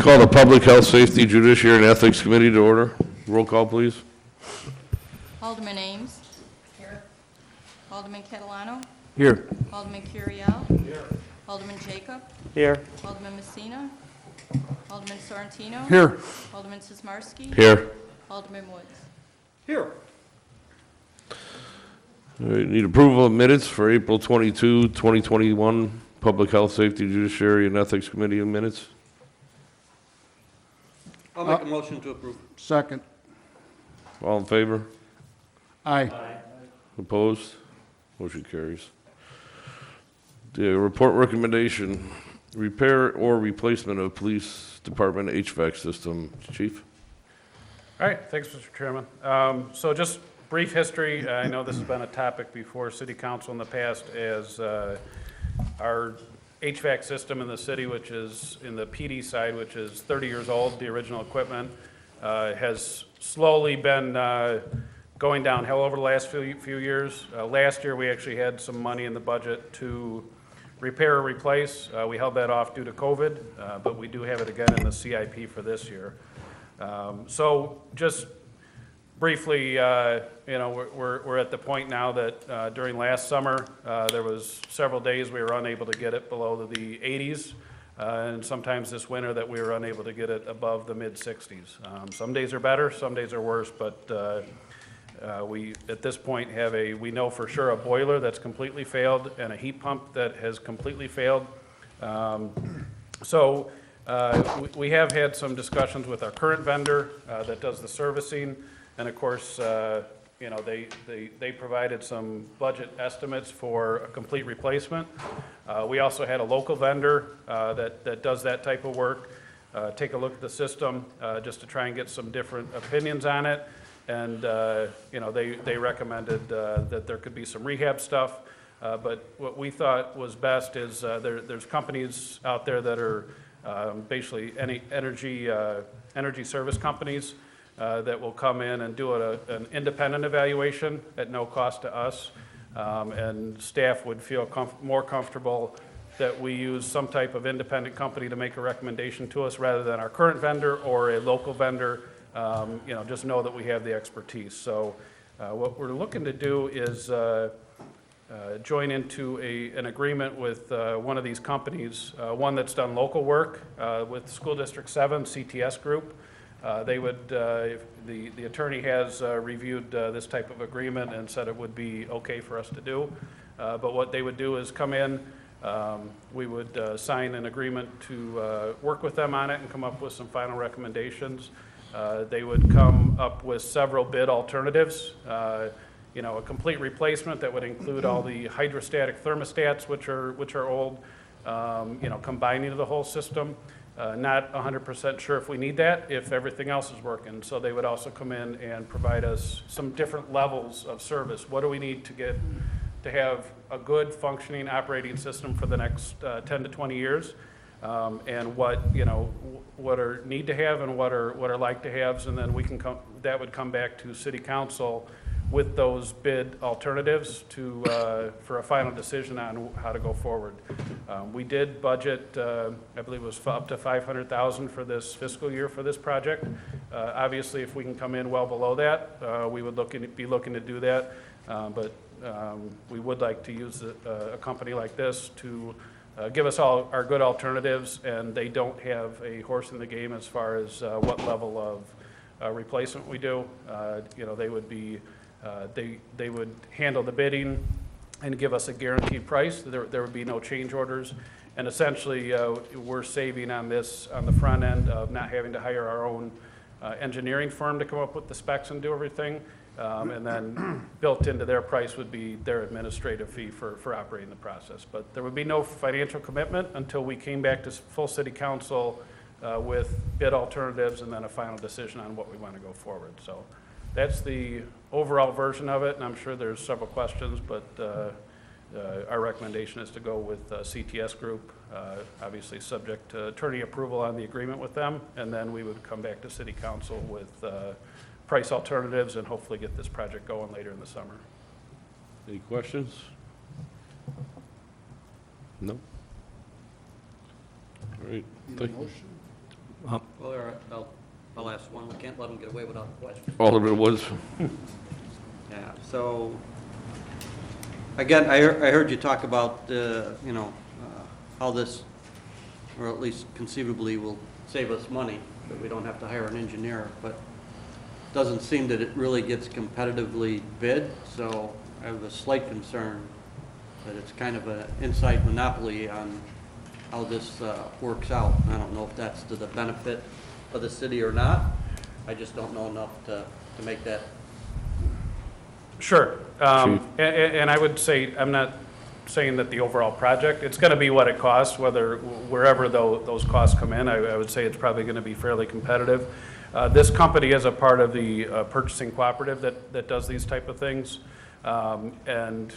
call the Public Health, Safety, Judiciary, and Ethics Committee to order. Roll call, please. Alderman Ames. Here. Alderman Catalano. Here. Alderman Curiel. Here. Alderman Jacob. Here. Alderman Messina. Alderman Sorrentino. Here. Alderman Sismarski. Here. Alderman Woods. Here. All right, need approval of minutes for April 22, 2021, Public Health, Safety, Judiciary, and Ethics Committee minutes. I'll make a motion to approve. Second. All in favor? Aye. Opposed? Motion carries. The report recommendation, repair or replacement of police department HVAC system. Chief? All right, thanks, Mr. Chairman. So just brief history. I know this has been a topic before City Council in the past, as our HVAC system in the city, which is in the PD side, which is 30 years old, the original equipment, has slowly been going downhill over the last few years. Last year, we actually had some money in the budget to repair or replace. We held that off due to COVID, but we do have it again in the CIP for this year. So just briefly, we're at the point now that during last summer, there was several days we were unable to get it below the 80s, and sometimes this winter that we were unable to get it above the mid-60s. Some days are better, some days are worse, but we, at this point, have we know for sure a boiler that's completely failed and a heat pump that has completely failed. We have had some discussions with our current vendor that does the servicing, and of course, they provided some budget estimates for a complete replacement. We also had a local vendor that does that type of work take a look at the system just to try and get some different opinions on it, and they recommended that there could be some rehab stuff. But what we thought was best is there's companies out there that are basically any energy service companies that will come in and do an independent evaluation at no cost to us, and staff would feel more comfortable that we use some type of independent company to make a recommendation to us rather than our current vendor or a local vendor. Just know that we have the expertise. So what we're looking to do is join into an agreement with one of these companies, one that's done local work with School District 7, CTS Group. They would, if the attorney has reviewed this type of agreement and said it would be okay for us to do. But what they would do is come in, we would sign an agreement to work with them on it and come up with some final recommendations. They would come up with several bid alternatives. A complete replacement that would include all the hydrostatic thermostats, which are old, combining the whole system. Not 100% sure if we need that, if everything else is working. So they would also come in and provide us some different levels of service. What do we need to have a good functioning operating system for the next 10 to 20 years? And what are need to have and what are like to haves, and then that would come back to City Council with those bid alternatives for a final decision on how to go forward. We did budget, I believe it was up to $500,000 for this fiscal year for this project. Obviously, if we can come in well below that, we would be looking to do that. But we would like to use a company like this to give us all our good alternatives, and they don't have a horse in the game as far as what level of replacement we do. They would be they would handle the bidding and give us a guaranteed price. There would be no change orders, and essentially we're saving on this on the front end of not having to hire our own engineering firm to come up with the specs and do everything, and then built into their price would be their administrative fee for operating the process. But there would be no financial commitment until we came back to full City Council with bid alternatives and then a final decision on what we want to go forward. So that's the overall version of it, and I'm sure there's several questions, but our recommendation is to go with CTS Group, obviously subject to attorney approval on the agreement with them, and then we would come back to City Council with price alternatives and hopefully get this project going later in the summer. Any questions? No? All right. Well, all right, I'll ask one. We can't let them get away without a question. Alderman Woods. Yeah, so, again, I heard you talk about, how this, or at least conceivably, will save us money, that we don't have to hire an engineer, but it doesn't seem that it really gets competitively bid, so I have a slight concern that it's kind of an inside monopoly on how this works out. I don't know if that's to the benefit of the city or not. I just don't know enough to make that. Sure. And I would say, I'm not saying that the overall project, it's going to be what it costs, wherever those costs come in. I would say it's probably going to be fairly competitive. This company is a part of the purchasing cooperative that does these type of things. And,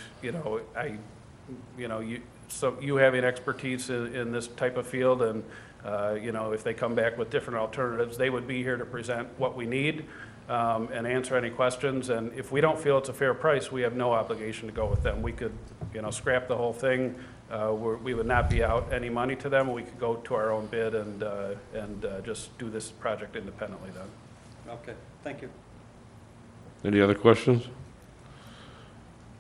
so you having expertise in this type of field, and, if they come back with different alternatives, they would be here to present what we need and answer any questions. And if we don't feel it's a fair price, we have no obligation to go with them. We could, scrap the whole thing. We would not be out any money to them. We could go to our own bid and just do this project independently then. Okay, thank you. Any other questions?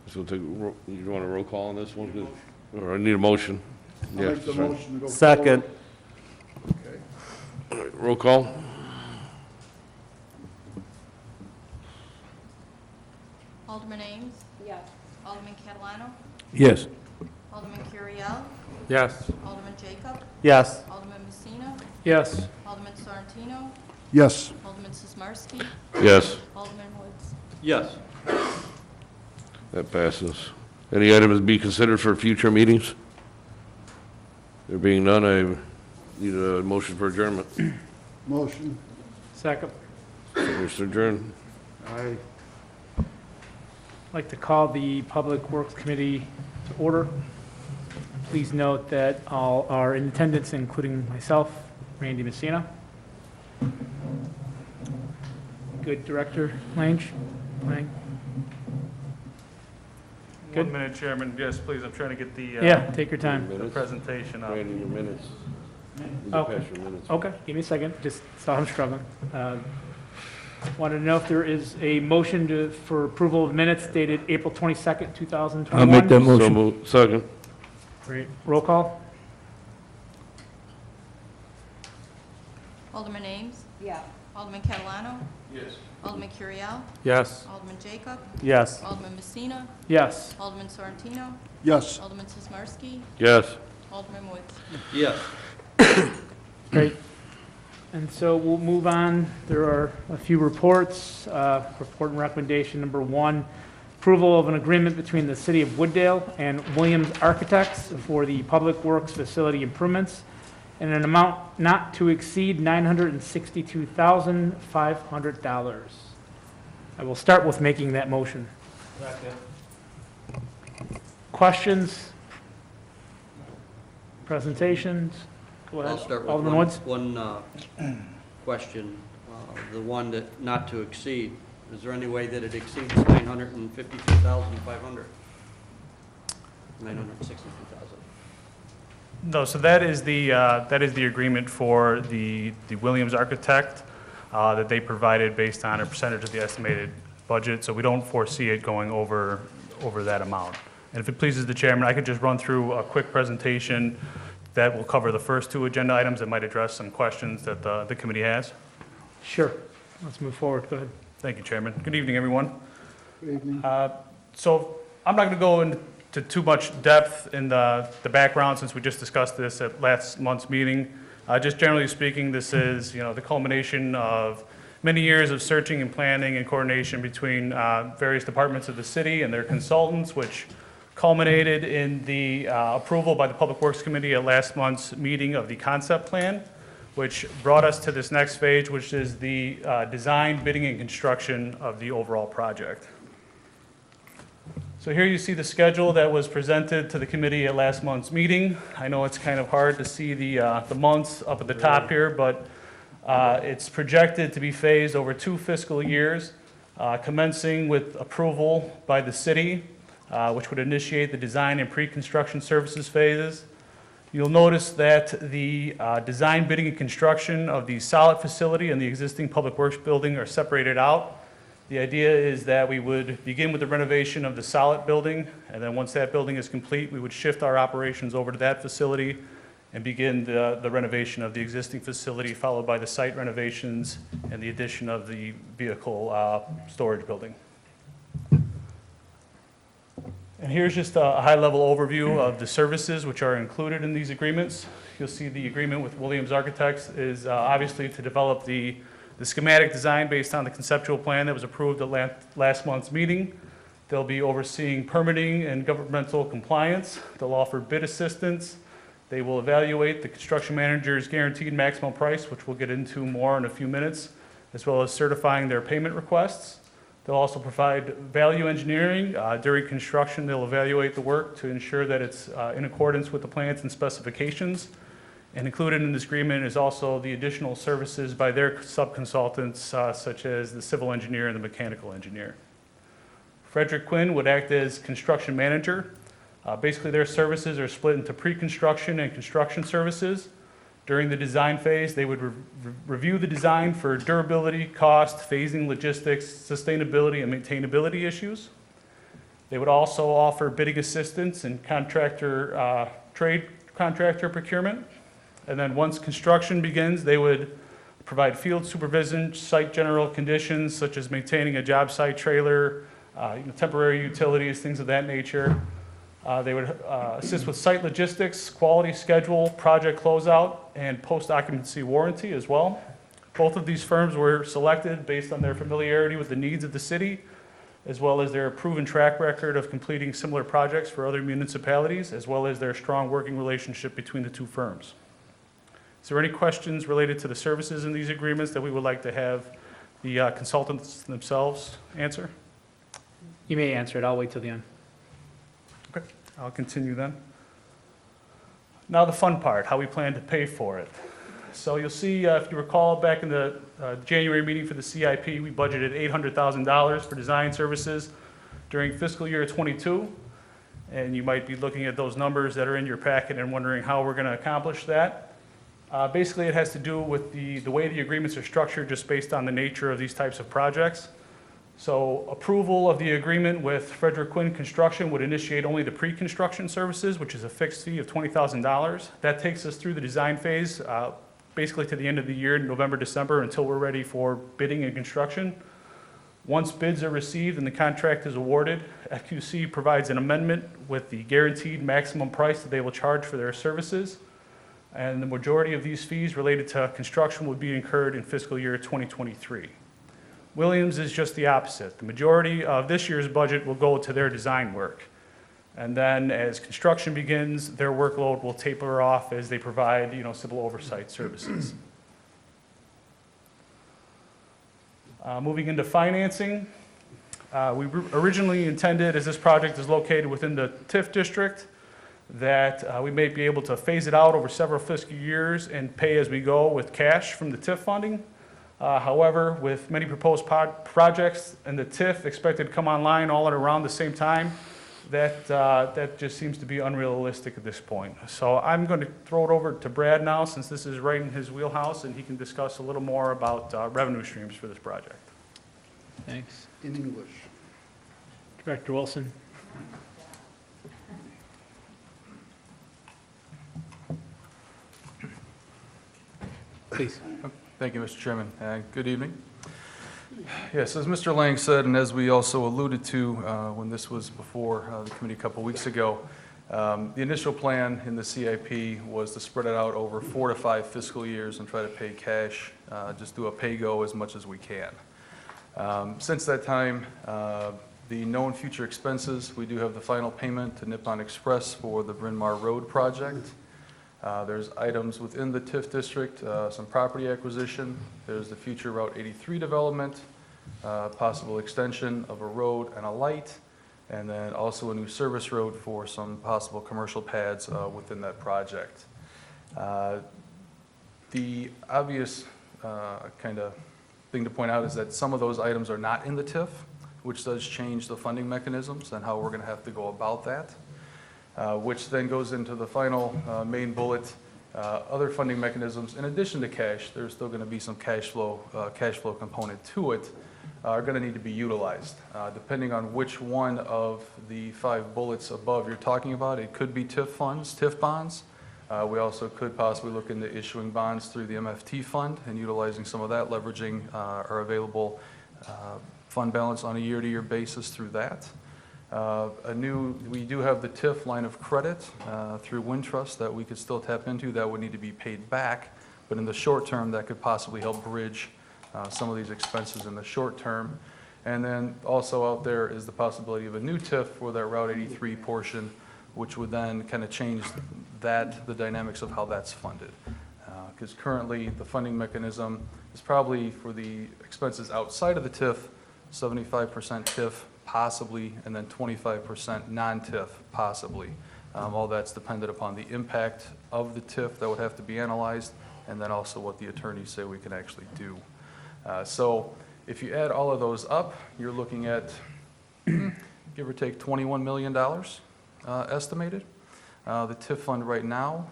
So you want a roll call on this one? Or I need a motion? I'll Yes, make the sorry. motion to go. Second. forward. Okay. All right, roll call? Alderman Ames. Yes. Alderman Catalano. Yes. Alderman Curriell. Yes. Alderman Jacob. Yes. Alderman Messina. Yes. Alderman Sorrentino. Yes. Alderman Sismarski. Yes, Alderman Woods. Yes. that passes. Any items to be considered for future meetings? There being none, I need a motion for adjournment. Motion. Second. Mr. Adjourn. Aye. I'd like to call the Public Works Committee to order. Please note that all are in attendance, including myself, Randy Messina. Good, Director Lang? Good. 1 minute, Chairman. Yes, please, I'm trying to get the Yeah, take your time. the presentation up. Randy, your minutes. You can Okay. pass your minutes. Okay, give me a second, just saw him struggling. Wanted to know if there is a motion for approval of minutes dated April 22nd, 2021? I'll make that So motion. moved. Second. Great. Roll call? Alderman Ames. Yeah. Alderman Catalano. Yes. Alderman Curriell. Yes. Alderman Jacob. Yes. Alderman Messina. Yes. Alderman Sorrentino. Yes. Alderman Sismarski. Yes. Alderman Woods. Yes. Great. And so we'll move on. There are a few reports. Report and recommendation number 1, approval of an agreement between the City of Wooddale and Williams Architects for the Public Works Facility improvements in an amount not to exceed $962,500. I will start with making that motion. Questions? Presentations? Go ahead. I'll start with Alderman Woods? one question. The one that not to exceed. Is there any way that it exceeds 952,500? 962,000. No, so that is the agreement for the Williams architect that they provided based on a percentage of the estimated budget, so we don't foresee it going over that amount. And if it pleases the chairman, I could just run through a quick presentation that will cover the first 2 agenda items that might address some questions that the committee has. Sure. Let's move forward. Go ahead. Thank you, Chairman. Good evening, everyone. Good evening. So I'm not going to go into too much depth in the background since we just discussed this at last month's meeting. Just generally speaking, this is, the culmination of many years of searching and planning and coordination between various departments of the city and their consultants, which culminated in the approval by the Public Works Committee at last month's meeting of the concept plan, which brought us to this next phase, which is the design, bidding, and construction of the overall project. So here you see the schedule that was presented to the committee at last month's meeting. I know it's kind of hard to see the months up at the top here, but it's projected to be phased over 2 fiscal years, commencing with approval by the city, which would initiate the design and pre-construction services phases. You'll notice that the design, bidding, and construction of the solid facility and the existing Public Works building are separated out. The idea is that we would begin with the renovation of the solid building, and then once that building is complete, we would shift our operations over to that facility and begin the renovation of the existing facility, followed by the site renovations and the addition of the vehicle storage building. And here's just a high-level overview of the services which are included in these agreements. You'll see the agreement with Williams Architects is obviously to develop the schematic design based on the conceptual plan that was approved at last month's meeting. They'll be overseeing permitting and governmental compliance. They'll offer bid assistance. They will evaluate the construction manager's guaranteed maximum price, which we'll get into more in a few minutes, as well as certifying their payment requests. They'll also provide value engineering. During construction, they'll evaluate the work to ensure that it's in accordance with the plans and specifications. And included in this agreement is also the additional services by their subconsultants, such as the civil engineer and the mechanical engineer. Frederick Quinn would act as construction manager. Basically, their services are split into pre-construction and construction services. During the design phase, they would review the design for durability, cost, phasing, logistics, sustainability, and maintainability issues. They would also offer bidding assistance and trade contractor procurement. And then once construction begins, they would provide field supervision, site general conditions, such as maintaining a job site trailer, temporary utilities, things of that nature. They would assist with site logistics, quality schedule, project closeout, and post-occupancy warranty as well. Both of these firms were selected based on their familiarity with the needs of the city, as well as their proven track record of completing similar projects for other municipalities, as well as their strong working relationship between the two firms. Is there any questions related to the services in these agreements that we would like to have the consultants themselves answer? You may answer it. I'll wait till the end. Okay, I'll continue then. Now the fun part, how we plan to pay for it. So you'll see, if you recall, back in the January meeting for the CIP, we budgeted $800,000 for design services during fiscal year '22. And you might be looking at those numbers that are in your packet and wondering how we're going to accomplish that. Basically, it has to do with the way the agreements are structured, just based on the nature of these types of projects. So approval of the agreement with Frederick Quinn Construction would initiate only the pre-construction services, which is a fixed fee of $20,000. That takes us through the design phase, basically to the end of the year, November, December, until we're ready for bidding and construction. Once bids are received and the contract is awarded, FQC provides an amendment with the guaranteed maximum price that they will charge for their services. And the majority of these fees related to construction would be incurred in fiscal year 2023. Williams is just the opposite. The majority of this year's budget will go to their design work. And then as construction begins, their workload will taper off as they provide, civil oversight services. Moving into financing, we originally intended, as this project is located within the TIF district, that we may be able to phase it out over several fiscal years and pay as we go with cash from the TIF funding. However, with many proposed projects and the TIF expected to come online all at around the same time, that just seems to be unrealistic at this point. So I'm going to throw it over to Brad now, since this is right in his wheelhouse, and he can discuss a little more about revenue streams for this project. Thanks. In English. Director Wilson. Please. Thank you, Mr. Chairman. Good evening. Yes, as Mr. Lang said, and as we also alluded to when this was before the committee a couple weeks ago, the initial plan in the CIP was to spread it out over 4 to 5 fiscal years and try to pay cash, just do a pay-go as much as we can. Since that time, the known future expenses, we do have the final payment to Nippon Express for the Bryn Mawr Road project. There's items within the TIF district, some property acquisition. There's the future Route 83 development, possible extension of a road and a light, and then also a new service road for some possible commercial pads within that project. The obvious kind of thing to point out is that some of those items are not in the TIF, which does change the funding mechanisms and how we're going to have to go about that. which then goes into the final main bullet. Other funding mechanisms, in addition to cash, there's still going to be some cash flow component to it, are going to need to be utilized. Depending on which one of the 5 bullets above you're talking about, it could be TIF funds, TIF bonds. We also could possibly look into issuing bonds through the MFT fund and utilizing some of that, leveraging our available fund balance on a year-to-year basis through that. We do have the TIF line of credit through Wintrust that we could still tap into. That would need to be paid back, but in the short term, that could possibly help bridge some of these expenses in the short term. And then also out there is the possibility of a new TIF for that Route 83 portion, which would then kind of change the dynamics of how that's funded. Because currently, the funding mechanism is probably for the expenses outside of the TIF, 75% TIF possibly, and then 25% non-TIF possibly. All that's dependent upon the impact of the TIF that would have to be analyzed, and then also what the attorneys say we can actually do. So if you add all of those up, you're looking at, give or take, $21 million estimated. The TIF fund right now,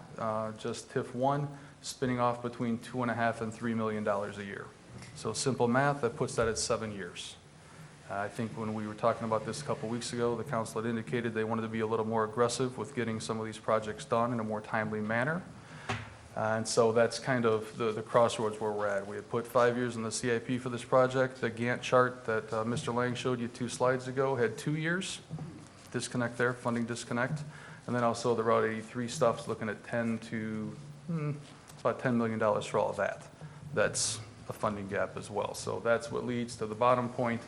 just TIF 1, spinning off between $2.5 and $3 million a year. So simple math, that puts that at 7 years. I think when we were talking about this a couple weeks ago, the council had indicated they wanted to be a little more aggressive with getting some of these projects done in a more timely manner. And so that's kind of the crossroads where we're at. We had put 5 years in the CIP for this project. The Gantt chart that Mr. Lang showed you 2 slides ago had 2 years. Disconnect there, funding disconnect. And then also the Route 83 stuff's looking at about $10 million for all of that. That's a funding gap as well. So that's what leads to the bottom point.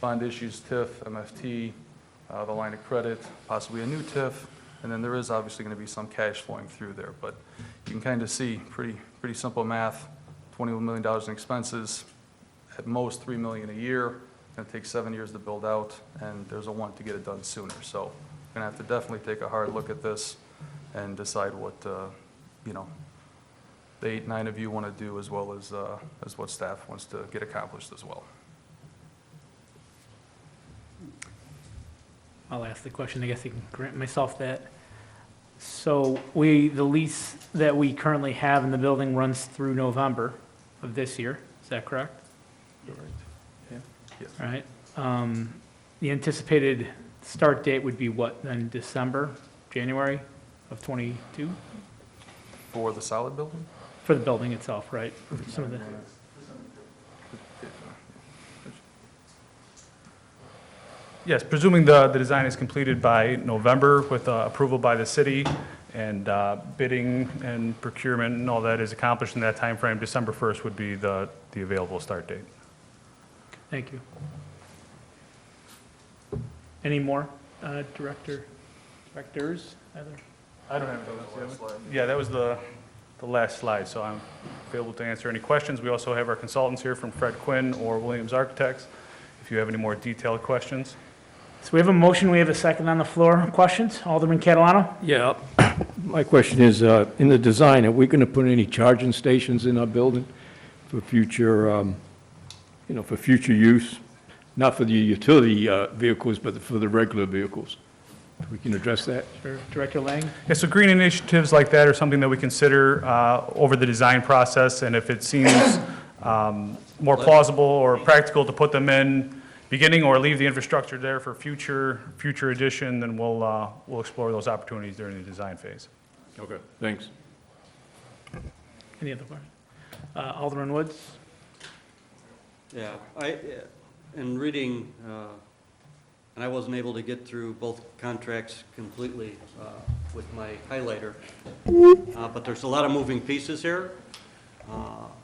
Bond issues, TIF, MFT, the line of credit, possibly a new TIF, and then there is obviously going to be some cash flowing through there. But you can kind of see pretty simple math, $21 million in expenses, at most $3 million a year. Going to take 7 years to build out, and there's a want to get it done sooner. So we're going to have to definitely take a hard look at this and decide what the 8, 9 of you want to do, as well as what staff wants to get accomplished as well. I'll ask the question, I guess I can grant myself that. So the lease that we currently have in the building runs through November of this year, is that correct? Yeah. Yes. All right. The anticipated start date would be what, then December, January of '22? For the solid building? For the building itself, right? For some of the, Yes, presuming the design is completed by November with approval by the city and bidding and procurement and all that is accomplished in that timeframe, December 1st would be the available start date. thank you. Any more, directors, either? I don't have anything. Yeah, that was the last slide, so I'm available to answer any questions. We also have our consultants here from Fred Quinn or Williams Architects, if you have any more detailed questions. So we have a motion, we have a second on the floor. Questions? Alderman Catalano? Yeah, my question is, in the design, are we going to put any charging stations in our building for future, for future use? Not for the utility vehicles, but for the regular vehicles? We can address that? Sure. Director Lang? Yeah, so green initiatives like that are something that we consider over the design process, and if it seems more plausible or practical to put them in beginning or leave the infrastructure there for future addition, then we'll explore those opportunities during the design phase. Okay, thanks. Any other questions? Alderman Woods? Yeah, in reading, and I wasn't able to get through both contracts completely with my highlighter, but there's a lot of moving pieces here,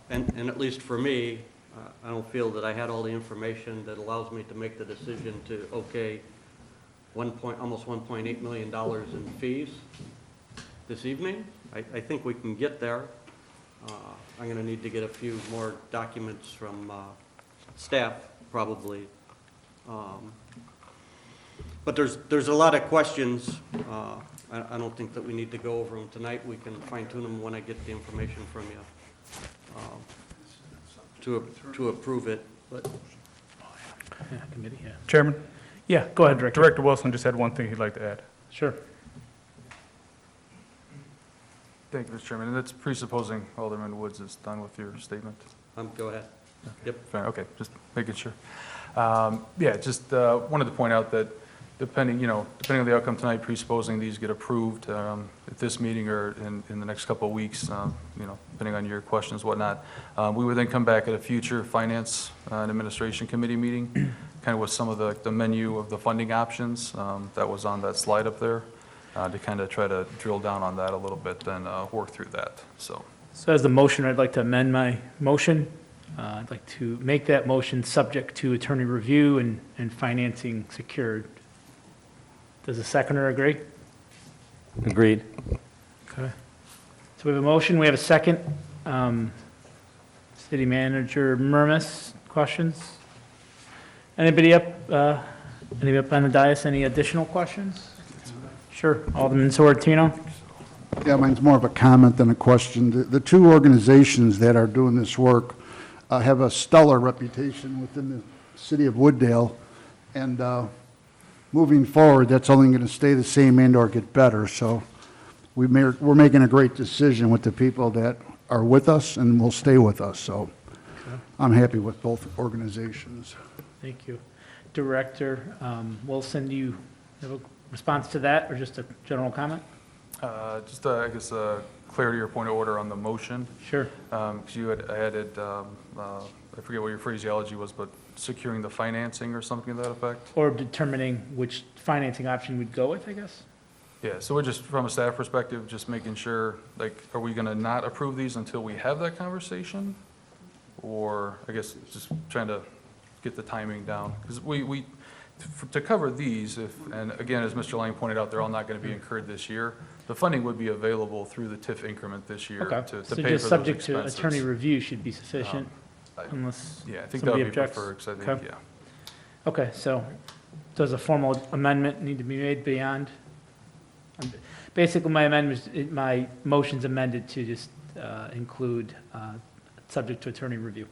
and at least for me, I don't feel that I had all the information that allows me to make the decision to, okay, almost $1.8 million in fees this evening. I think we can get there. I'm going to need to get a few more documents from staff, probably. But there's a lot of questions. I don't think that we need to go over them tonight. We can fine-tune them when I get the information from you to approve it. But Yeah, committee, yeah. Chairman? Yeah, go ahead, Director. Director Wilson just had one thing he'd like to add. Sure. Thank you, Mr. Chairman. And that's presupposing Alderman Woods is done with your statement? Go ahead. Yep. Fair, okay, just making sure. Yeah, just wanted to point out that depending on the outcome tonight, presupposing these get approved at this meeting or in the next couple of weeks, depending on your questions, whatnot, we would then come back at a future Finance and Administration Committee meeting, kind of with some of the menu of the funding options that was on that slide up there, to kind of try to drill down on that a little bit, then work through that, so. So as the motion, I'd like to amend my motion. I'd like to make that motion subject to attorney review and financing secured. Does the seconder agree? Agreed. Okay. So we have a motion, we have a second. City Manager Murmas, questions? Anybody up on the dais, any additional questions? Sure, Alderman Sorrentino? Yeah, mine's more of a comment than a question. The two organizations that are doing this work have a stellar reputation within the city of Wooddale, and moving forward, that's only going to stay the same and/or get better. So we're making a great decision with the people that are with us and will stay with us. So I'm happy with both organizations. Thank you. Director Wilson, do you have a response to that, or just a general comment? Just, I guess, clarity or point of order on the motion. Sure. Because you had added, I forget what your phraseology was, but securing the financing or something to that effect? Or determining which financing option we'd go with, I guess? Yeah, so we're just, from a staff perspective, just making sure, like, are we going to not approve these until we have that conversation? Or, I guess, just trying to get the timing down. Because to cover these, and again, as Mr. Lang pointed out, they're all not going to be incurred this year. The funding would be available through the TIF increment this year Okay, to pay for so those just subject to expenses. attorney review should be sufficient, I- unless Yeah, I think that would somebody be objects? preferred, because I think, Okay. yeah. Okay, so does a formal amendment need to be made beyond? Basically, my motion's amended to just include subject to attorney review.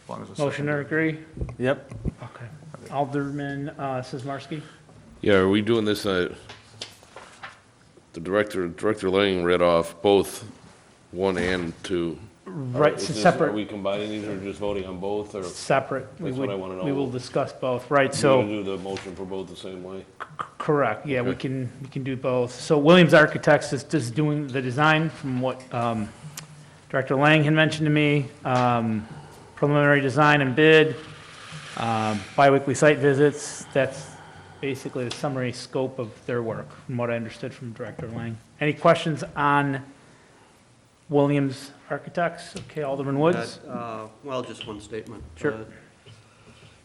As long as it's Motioner agree? Yep. Okay. Alderman Sizmarsky? Yeah, are we doing this, the Director Lang read off both 1 and 2. Right, Is so this- separate. Are we combining these or just voting on both, or? Separate. That's what I wanna know. We will discuss both, right, You're so, gonna do the motion for both the same way? correct, yeah, we Okay. can do both. So Williams Architects is just doing the design from what Director Lang had mentioned to me, preliminary design and bid, biweekly site visits, that's basically the summary scope of their work, from what I understood from Director Lang. Any questions on Williams Architects? Okay, Alderman Woods? Well, just one statement. Sure.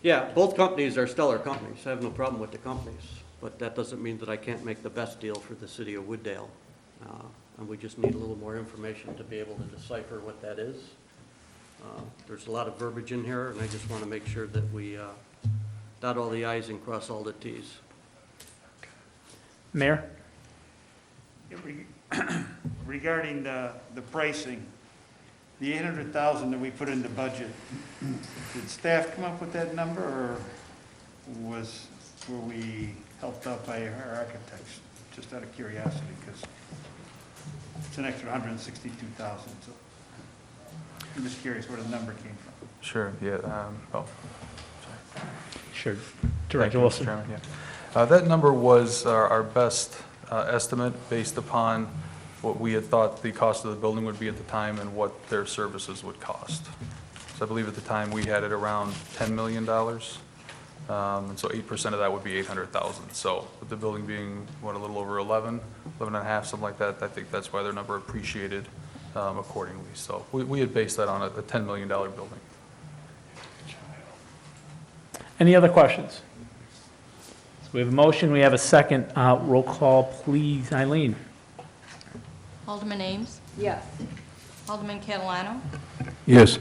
Yeah, both companies are stellar companies. I have no problem with the companies, but that doesn't mean that I can't make the best deal for the city of Wooddale. And we just need a little more information to be able to decipher what that is. There's a lot of verbiage in here, and I just want to make sure that we dot all the i's and cross all the t's. Mayor? Regarding the pricing, the 800,000 that we put in the budget, did staff come up with that number, or were we helped out by our architects? Just out of curiosity, because it's an extra 162,000, so I'm just curious where the number came from. Sure, yeah, Sure. Thank Director you, Mr. Wilson? Chairman, yeah. That number was our best estimate based upon what we had thought the cost of the building would be at the time and what their services would cost. So I believe at the time we had it around $10 million. And so 8% of that would be 800,000. So with the building being, what, a little over 11 and a half, something like that, I think that's why their number appreciated accordingly. So we had based that on a $10 million building. Any other questions? So we have a motion, we have a second. Roll call, please. Eileen? Alderman Ames. Yes. Alderman Catalano. Yes.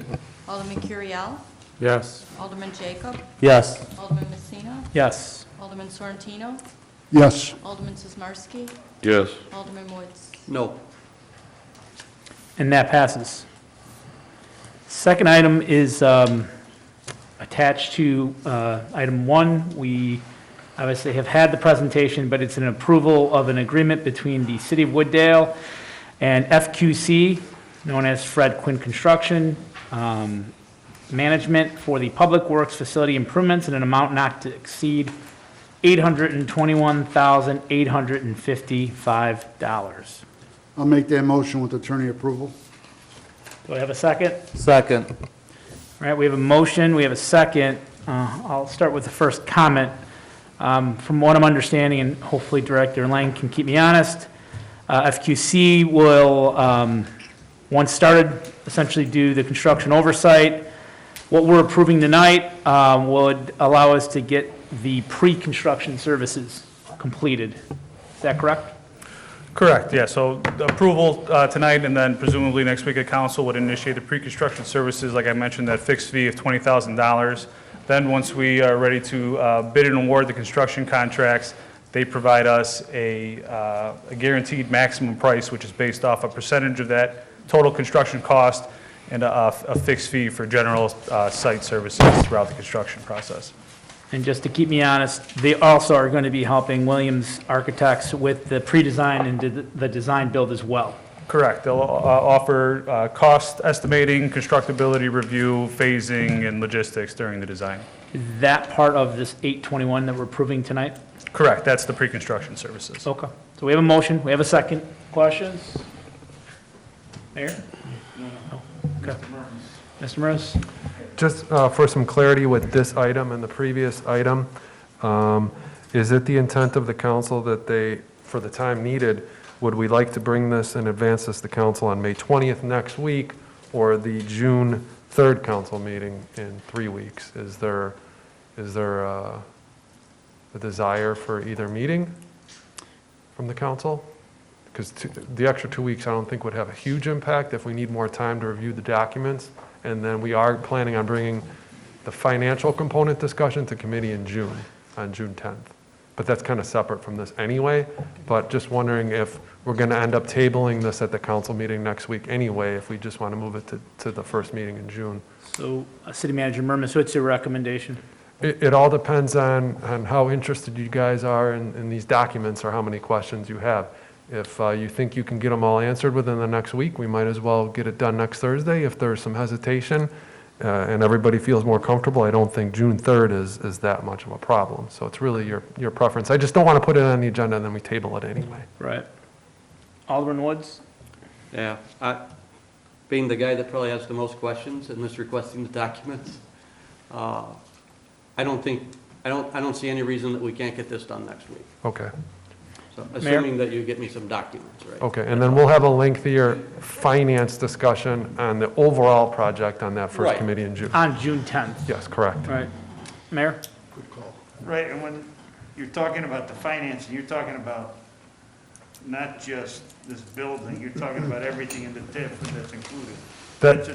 Alderman Curriell. Yes. Alderman Jacob. Yes. Alderman Messina. Yes. Alderman Sorrentino. Yes. Alderman Sizmarsky. Yes. Alderman Woods. No. And that passes. Second item is attached to item 1. We obviously have had the presentation, but it's an approval of an agreement between the City of Wooddale and FQC, known as Fred Quinn Construction, Management for the Public Works Facility Improvements in an amount not to exceed $821,855. I'll make that motion with attorney approval. Do I have a second? Second. All right, we have a motion, we have a second. I'll start with the first comment. From what I'm understanding, and hopefully Director Lang can keep me honest, FQC will, once started, essentially do the construction oversight. What we're approving tonight would allow us to get the pre-construction services completed. Is that correct? Correct, yeah. So the approval tonight, and then presumably next week at council would initiate the pre-construction services, like I mentioned, that fixed fee of $20,000. Then once we are ready to bid and award the construction contracts, they provide us a guaranteed maximum price, which is based off a percentage of that total construction cost and a fixed fee for general site services throughout the construction process. And just to keep me honest, they also are going to be helping Williams Architects with the pre-design and the design build as well. Correct. They'll offer cost estimating, constructability review, phasing, and logistics during the design. Is that part of this 821 that we're approving tonight? Correct. That's the pre-construction services. Okay. So we have a motion, we have a second. Questions? Mayor? No. Okay. Mr. Morris? Just for some clarity with this item and the previous item, is it the intent of the council that they, for the time needed, would we like to bring this and advance this to council on May 20th next week, or the June 3rd council meeting in 3 weeks? Is there a desire for either meeting from the council? Because the extra 2 weeks, I don't think would have a huge impact if we need more time to review the documents. And then we are planning on bringing the financial component discussion to committee in June, on June 10th. But that's kind of separate from this anyway. But just wondering if we're going to end up tabling this at the council meeting next week anyway, if we just want to move it to the first meeting in June. So, City Manager Murmas, what's your recommendation? It all depends on how interested you guys are in these documents or how many questions you have. If you think you can get them all answered within the next week, we might as well get it done next Thursday. If there's some hesitation and everybody feels more comfortable, I don't think June 3rd is that much of a problem. So it's really your preference. I just don't want to put it on the agenda and then we table it anyway. Right. Alderman Woods? Yeah, being the guy that probably has the most questions and this requesting the documents, I don't see any reason that we can't get this done next week. Okay. So assuming that you get me some documents, right? Okay, and then we'll have a lengthier finance discussion on the overall project on that first Right. committee in June. On June 10th. Yes, correct. Right. Mayor? Right, and when you're talking about the financing, you're talking about not just this building, you're talking about everything in the TIF that's included. That's a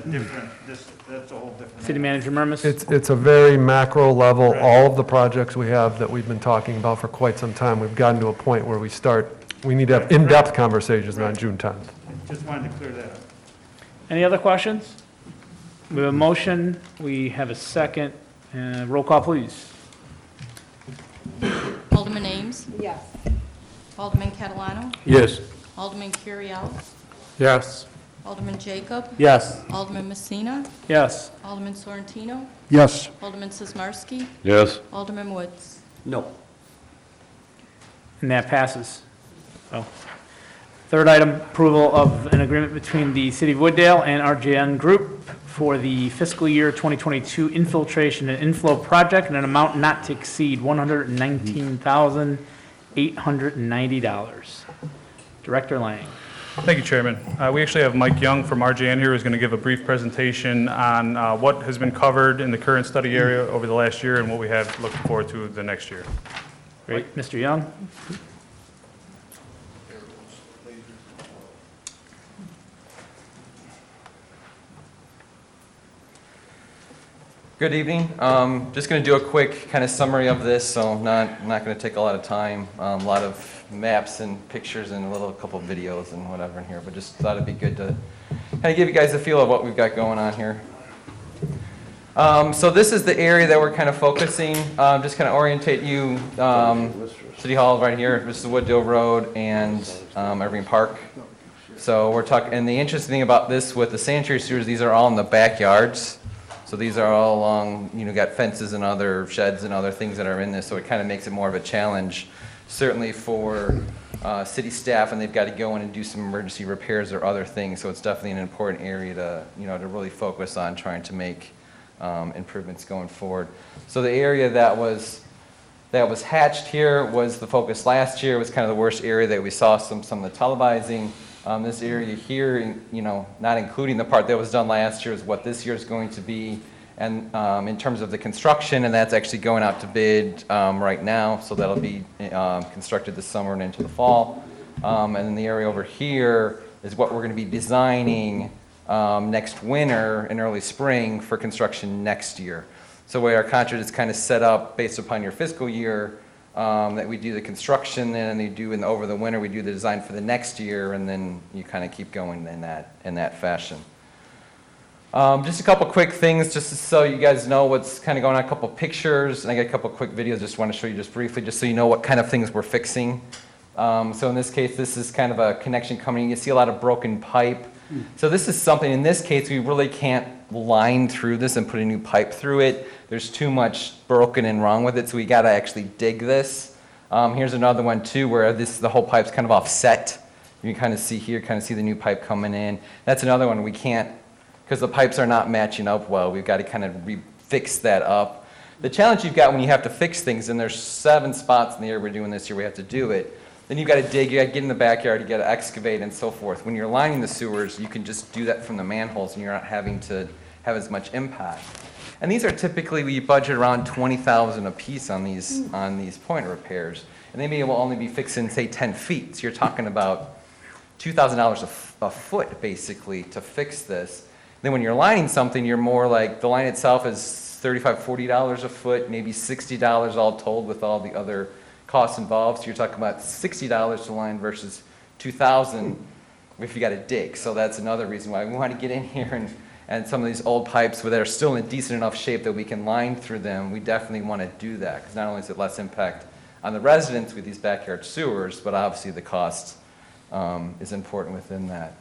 whole different. City Manager Murmas? It's a very macro level. Right. All of the projects we have that we've been talking about for quite some time, we've gotten to a point where we need to have in-depth conversations on June 10th. Just wanted to clear that up. Any other questions? We have a motion, we have a second. Roll call, please. Alderman Ames. Yes. Alderman Catalano. Yes. Alderman Curriell. Yes. Alderman Jacob. Yes. Alderman Messina. Yes. Alderman Sorrentino. Yes. Alderman Sismarski. Yes. Alderman Woods. No. And that passes. So, third item, approval of an agreement between the City of Wooddale and RJN Group for the fiscal year 2022 infiltration and inflow project in an amount not to exceed $119,890. Director Lang. Thank you, Chairman. We actually have Mike Young from RJN here who's going to give a brief presentation on what has been covered in the current study area over the last year and what we have looking forward to the next year. Great. Mr. Young? Good evening. Just going to do a quick kind of summary of this, so not going to take a lot of time. A lot of maps and pictures and a couple of videos and whatever in here, but just thought it'd be good to kind of give you guys a feel of what we've got going on here. So this is the area that we're kind of focusing, just kind of orientate you, City Hall right here, this is Wooddale Road and Irving Park. So we're talking, and the interesting thing about this with the sanitary sewers, these are all in the backyards. So these are all along, got fences and other sheds and other things that are in this, so it kind of makes it more of a challenge, certainly for city staff, and they've got to go in and do some emergency repairs or other things, so it's definitely an important area to, to really focus on trying to make improvements going forward. So the area that was hatched here was the focus last year, was kind of the worst area that we saw some of the televising. This area here, not including the part that was done last year, is what this year is going to be. And in terms of the construction, and that's actually going out to bid right now, so that'll be constructed this summer and into the fall. And then the area over here is what we're going to be designing next winter and early spring for construction next year. So the way our contract is kind of set up based upon your fiscal year, that we do the construction, and then over the winter we do the design for the next year, and then you kind of keep going in that fashion. Just a couple quick things, just so you guys know what's kind of going on. A couple pictures, and I got a couple quick videos. Just want to show you just briefly, just so you know what kind of things we're fixing. So in this case, this is kind of a connection coming in. You see a lot of broken pipe. So this is something, in this case, we really can't line through this and put a new pipe through it. There's too much broken and wrong with it, so we got to actually dig this. Here's another one too, where the whole pipe's kind of offset. You can kind of see here, kind of see the new pipe coming in. That's another one we can't, because the pipes are not matching up well. We've got to kind of fix that up. The challenge you've got when you have to fix things, and there's 7 spots in the area we're doing this year, we have to do it. Then you've got to dig, you got to get in the backyard, you got to excavate and so forth. When you're lining the sewers, you can just do that from the manholes, and you're not having to have as much impact. And these are typically, we budget around $20,000 a piece on these point repairs. And they may will only be fixing, say, 10 feet. So you're talking about $2,000 a foot, basically, to fix this. Then when you're lining something, you're more like, the line itself is $35, $40 a foot, maybe $60 all told with all the other costs involved. So you're talking about $60 to line versus $2,000 if you got to dig. So that's another reason why we want to get in here and some of these old pipes that are still in decent enough shape that we can line through them. We definitely want to do that, because not only is it less impact on the residents with these backyard sewers, but obviously the cost is important within that.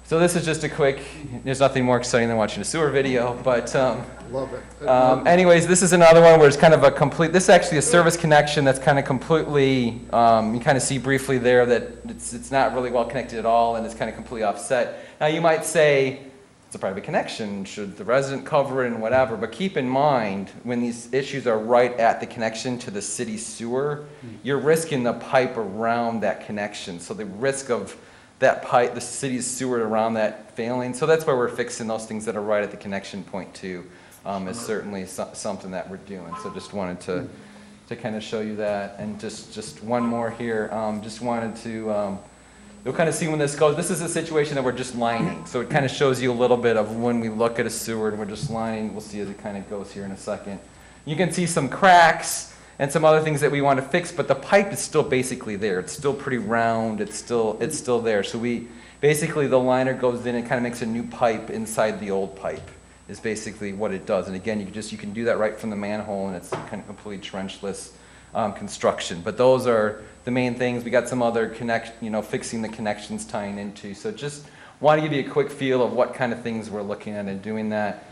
So this is just a quick, there's nothing more exciting than watching a sewer video, but Love it. anyways, this is another one where it's kind of a complete, this is actually a service connection that's kind of completely, you kind of see briefly there that it's not really well connected at all, and it's kind of completely offset. Now you might say, it's a private connection, should the resident cover it and whatever, but keep in mind, when these issues are right at the connection to the city sewer, you're risking the pipe around that connection. So the risk of that pipe, the city's sewer around that failing, so that's why we're fixing those things that are right at the connection point too, is certainly something that we're doing. So just wanted to kind of show you that. And just one more here, just wanted to, you'll kind of see when this goes. This is a situation that we're just lining. So it kind of shows you a little bit of when we look at a sewer and we're just lining. We'll see as it kind of goes here in a second. You can see some cracks and some other things that we want to fix, but the pipe is still basically there. It's still pretty round. It's still there. So basically the liner goes in and kind of makes a new pipe inside the old pipe is basically what it does. And again, you can do that right from the manhole, and it's kind of completely trenchless construction. But those are the main things. We got some other fixing the connections tying into. So just want to give you a quick feel of what kind of things we're looking at and doing that.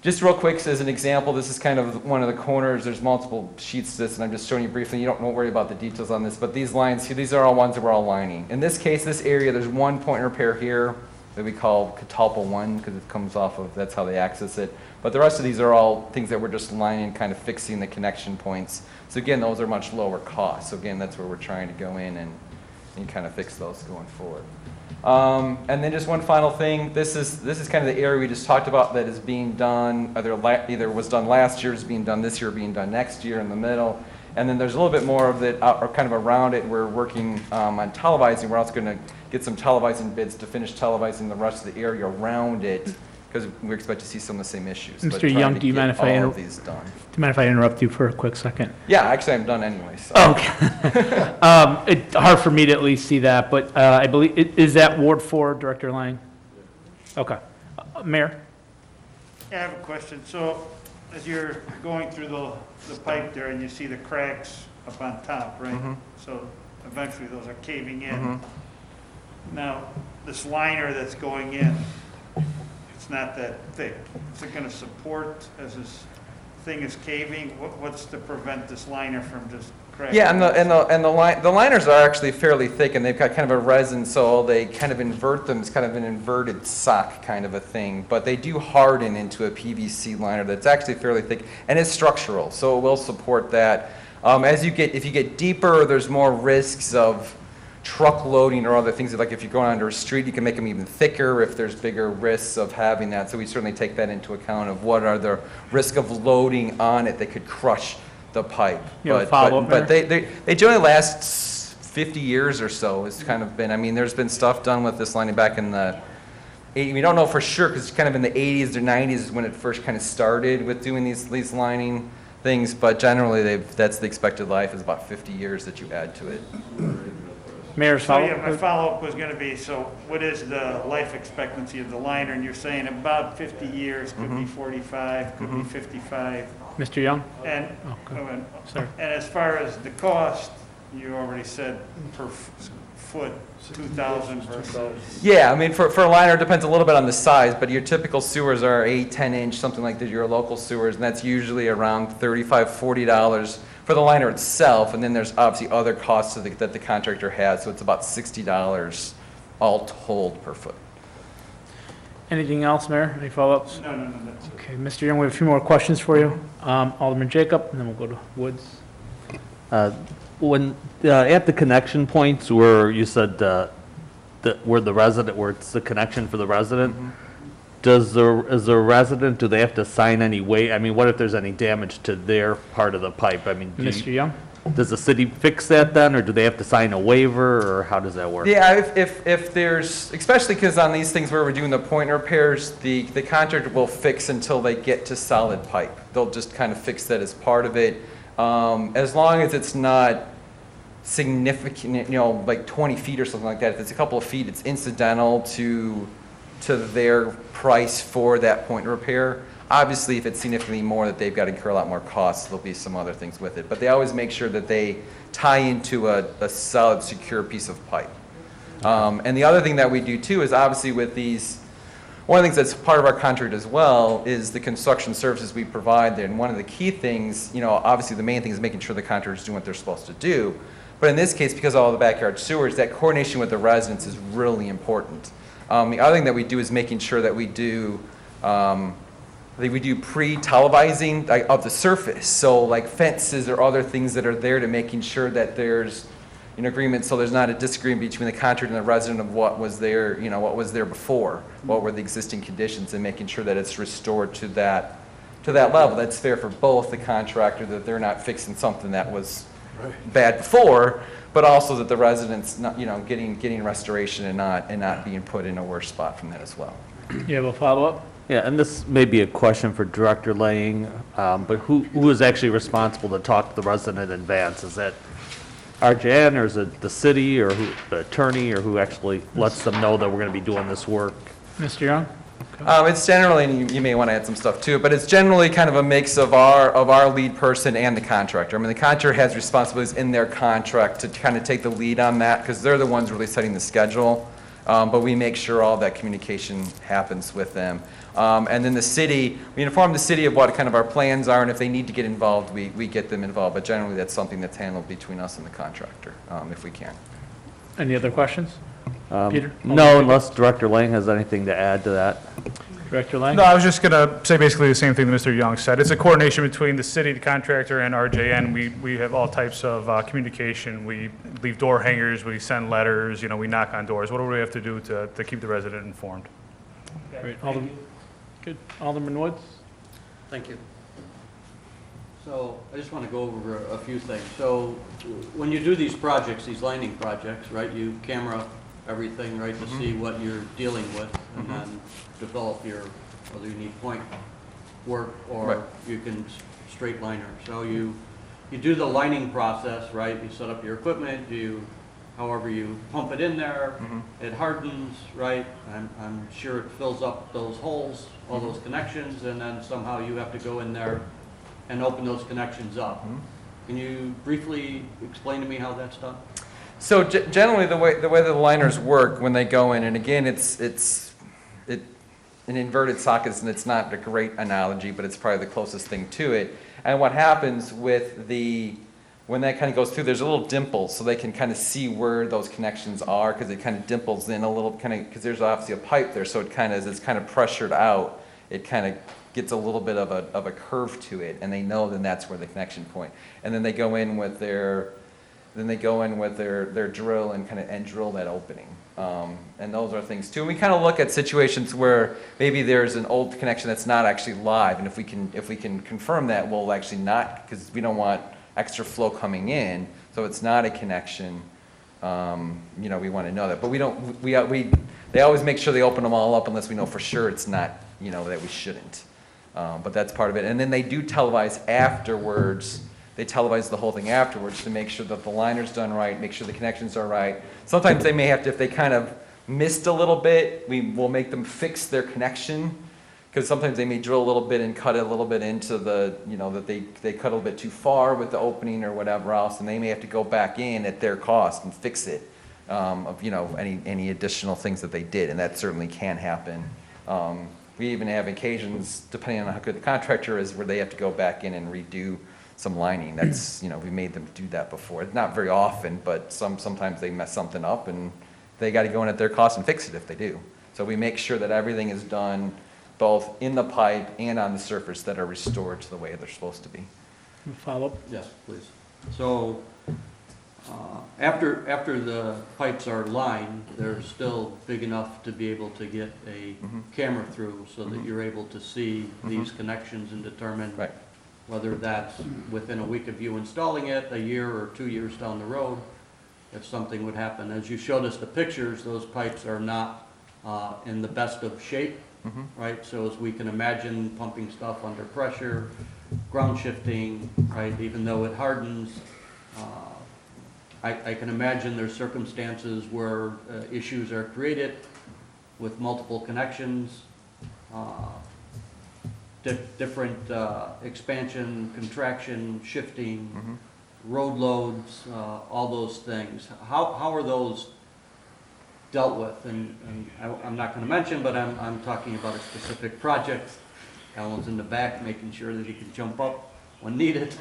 Just real quick, as an example, this is kind of one of the corners. There's multiple sheets to this, and I'm just showing you briefly. You don't worry about the details on this, but these lines here, these are all ones that we're all lining. In this case, this area, there's one point repair here that we call Catalpa 1, because it comes off of, that's how they access it. But the rest of these are all things that we're just lining, kind of fixing the connection points. So again, those are much lower cost. So again, that's where we're trying to go in and kind of fix those going forward. And then just one final thing, this is kind of the area we just talked about that is being done, either was done last year, is being done this year, being done next year in the middle. And then there's a little bit more of it kind of around it. We're working on televising. We're also going to get some televising bids to finish televising the rest of the area around it, because we expect to see some of the same issues. Mr. Young, do you mind if I interrupt you for a quick second? Yeah, actually I'm done anyway. So. Okay. It's hard for me to at least see that, but I believe, is that Ward 4, Director Lang? Okay. Mayor? I have a question. So as you're going through the pipe there and you see the cracks up on top, right? So eventually those are caving in. Now, this liner that's going in, it's not that thick. Is it going to support as this thing is caving? What's to prevent this liner from just cracking? Yeah, the liners are actually fairly thick, and they've got kind of a resin, so they kind of invert them. It's kind of an inverted sock kind of a thing, but they do harden into a PVC liner that's actually fairly thick, and it's structural, so it will support that. If you get deeper, there's more risks of truck loading or other things. Like if you're going under a street, you can make them even thicker if there's bigger risks of having that. So we certainly take that into account of what are the risk of loading on it that could crush the pipe. You have a follow-up But there? they generally last 50 years or so. It's kind of been, I mean, there's been stuff done with this lining back in the 80s. We don't know for sure because it's kind of in the 80s or 90s is when it first kind of started with doing these lining things. But generally, that's the expected life is about 50 years that you add to it. Mayor's So yeah, follow-up? my follow-up was going to be, so what is the life expectancy of the liner? And you're saying about 50 years, could be 45, could be 55. Mr. Young? And, Okay. Sorry. and as far as the cost, you already said per foot, 2,000 versus. Yeah, I mean, for a liner, it depends a little bit on the size, but your typical sewers are 8, 10 inch, something like that, your local sewers, and that's usually around $35, $40 for the liner itself, and then there's obviously other costs that the contractor has, so it's about $60 all told per foot. Anything else, Mayor? Any follow-ups? No, that's it. Okay, Mr. Young, we have a few more questions for you. Alderman Jacob, and then we'll go to Woods. When, at the connection points where you said, where the resident, where it's the connection for the resident, is the resident, do they have to sign any I mean, what if there's any damage to their part of the pipe? I mean, Mr. Young? does the city fix that then, or do they have to sign a waiver, or how does that work? Yeah, if there's, especially because on these things where we're doing the point repairs, the contractor will fix until they get to solid pipe. They'll just kind of fix that as part of it. As long as it's not significant, like 20 feet or something like that, if it's a couple of feet, it's incidental to their price for that point repair. Obviously, if it's significantly more, that they've got to incur a lot more costs, there'll be some other things with it. But they always make sure that they tie into a solid, secure piece of pipe. And the other thing that we do too is obviously with these, one of the things that's part of our contract as well is the construction services we provide there. And one of the key things, obviously the main thing is making sure the contractors do what they're supposed to do. But in this case, because of all the backyard sewers, that coordination with the residents is really important. The other thing that we do is making sure that we do pre-televising of the surface. So like fences or other things that are there to making sure that there's an agreement, so there's not a disagreement between the contractor and the resident of what was there, what was there before, what were the existing conditions, and making sure that it's restored to that level. That's fair for both the contractor, that they're not fixing something that was bad before, but also that the residents not, getting restoration and not being put in a worse spot from that as well. You have a follow-up? Yeah, and this may be a question for Director Lang, but who is actually responsible to talk to the resident in advance? Is that RJN, or is it the city, or the attorney, or who actually lets them know that we're going to be doing this work? Mr. Young? It's generally, and you may want to add some stuff too, but it's generally kind of a mix of our lead person and the contractor. I mean, the contractor has responsibilities in their contract to kind of take the lead on that, because they're the ones really setting the schedule. But we make sure all that communication happens with them. And then the city, we inform the city of what kind of our plans are, and if they need to get involved, we get them involved. But generally, that's something that's handled between us and the contractor, if we can. Any other questions? Peter? No, unless Director Lang has anything to add to that. Director Lang? No, I was just going to say basically the same thing that Mr. Young said. It's a coordination between the city, the contractor, and RJN. We have all types of communication. We leave door hangers, we send letters, we knock on doors. What do we have to do to keep the resident informed? Great. Good. Alderman Woods? Thank you. So I just want to go over a few things. So when you do these projects, these lining projects, right, you camera everything, right, to see what you're dealing with, and then develop whether you need point work or you can straight liner. So you do the lining process, right? You set up your equipment, you however you pump it in there, it hardens, right? I'm sure it fills up those holes, all those connections, and then somehow you have to go in there and open those connections up. Can you briefly explain to me how that's done? So generally, the way the liners work when they go in, and again, it's an inverted socket, and it's not a great analogy, but it's probably the closest thing to it. And what happens with when that kind of goes through, there's a little dimple, so they can kind of see where those connections are, because it kind of dimples in a little, because there's obviously a pipe there, so it kind of, as it's kind of pressured out, it kind of gets a little bit of a curve to it, and they know then that's where the connection point. And then they go in with their drill and kind of and drill that opening. And those are things too. And we kind of look at situations where maybe there's an old connection that's not actually live, and if we can confirm that, we'll actually not, because we don't want extra flow coming in, so it's not a connection. We want to know that, but they always make sure they open them all up unless we know for sure it's not, that we shouldn't. But that's part of it. And then they do televise afterwards. They televise the whole thing afterwards to make sure that the liner's done right, make sure the connections are right. Sometimes they may have to, if they kind of missed a little bit, we will make them fix their connection, because sometimes they may drill a little bit and cut it a little bit into that they cut a little bit too far with the opening or whatever else, and they may have to go back in at their cost and fix it, any additional things that they did, and that certainly can happen. We even have occasions, depending on how good the contractor is, where they have to go back in and redo some lining. That's, we made them do that before. Not very often, but sometimes they mess something up and they got to go in at their cost and fix it if they do. So we make sure that everything is done both in the pipe and on the surface that are restored to the way they're supposed to be. Follow-up? Yes, please. So, after the pipes are lined, they're still big enough to be able to get a camera through, so that you're able to see these connections and determine Right. whether that's within a week of you installing it, a year or 2 years down the road, if something would happen. As you showed us the pictures, those pipes are not in the best of shape, right? So as we can imagine, pumping stuff under pressure, ground shifting, right, even though it hardens, I can imagine there's circumstances where issues are created with multiple connections, different expansion, contraction, shifting, road loads, all those things. How are those dealt with? And I'm not going to mention, but I'm talking about a specific project. Alan's in the back making sure that he can jump up when needed.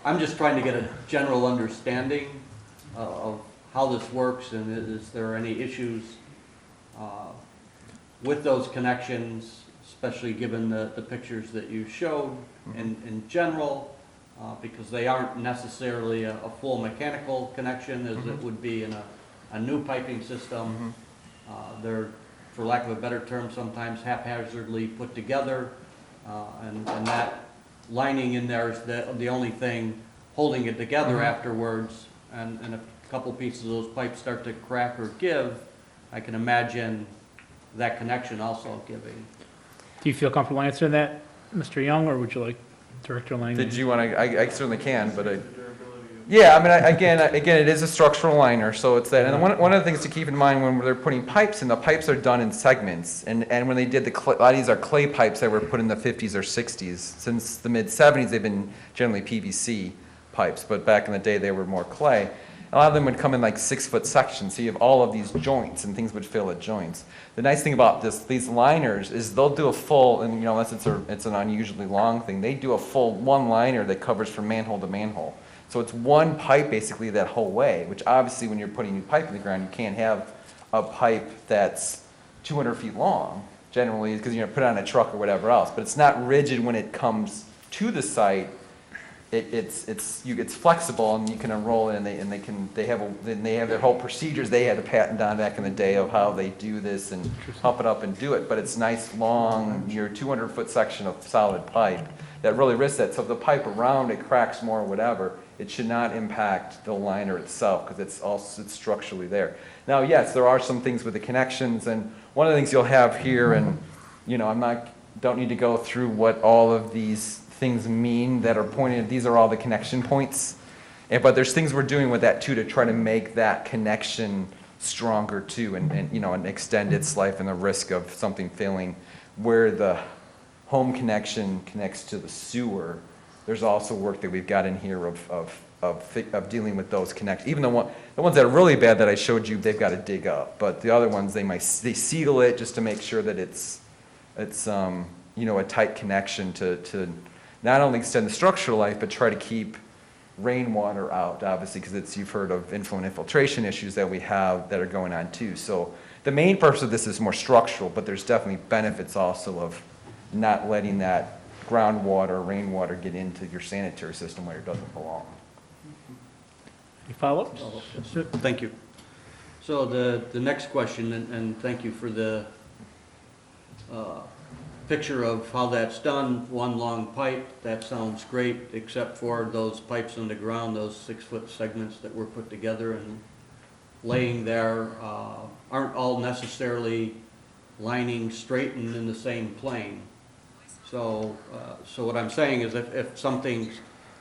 I'm just trying to get a general understanding of how this works, and is there any issues with those connections, especially given the pictures that you showed in general, because they aren't necessarily a full mechanical connection as it would be in a new piping system. They're, for lack of a better term, sometimes haphazardly put together, and that lining in there is the only thing holding it together afterwards, and a couple pieces of those pipes start to crack or give, I can imagine that connection also giving. Do you feel comfortable answering that, Mr. Young, or would you like Director Lang? Did you want to, I certainly can, but yeah, I mean, again, it is a structural liner, so it's that. And one of the things to keep in mind when they're putting pipes in, the pipes are done in segments. And when they did a lot of these are clay pipes that were put in the 50s or 60s. Since the mid-70s, they've been generally PVC pipes, but back in the day, they were more clay. A lot of them would come in like 6-foot sections, so you have all of these joints, and things would fill at joints. The nice thing about these liners is they'll do a full, and unless it's an unusually long thing, they do a full one liner that covers from manhole to manhole. So it's one pipe basically that whole way, which obviously when you're putting new pipe in the ground, you can't have a pipe that's 200 feet long, generally, because you're going to put it on a truck or whatever else. But it's not rigid when it comes to the site. It's flexible, and you can unroll it, and they have their whole procedures they had to patent on back in the day of how they do this and pump it up and do it. But it's nice, long, your 200-foot section of solid pipe that really risks that. So if the pipe around it cracks more or whatever, it should not impact the liner itself, because it's structurally there. Now, yes, there are some things with the connections, and one of the things you'll have here, and don't need to go through what all of these things mean that are pointed. These are all the connection points, But there's things we're doing with that too to try to make that connection stronger too, and you know, and extend its life and the risk of something failing. Where the home connection connects to the sewer, there's also work that we've got in here of dealing with those connections. Even the ones that are really bad that I showed you, they've got to dig up. But the other ones, they seal it just to make sure that it's you know, a tight connection to not only extend the structural life, but try to keep rainwater out, obviously, because you've heard of influent infiltration issues that we have that are going on too. So the main purpose of this is more structural, but there's definitely benefits also of not letting that groundwater, rainwater get into your sanitary system where it doesn't belong. Any follow-ups? Thank you. So the next question, and thank you for the picture of how that's done, one long pipe, that sounds great, except for those pipes in the ground, those 6-foot segments that were put together and laying there aren't all necessarily lining straight and in the same plane. So what I'm saying is if something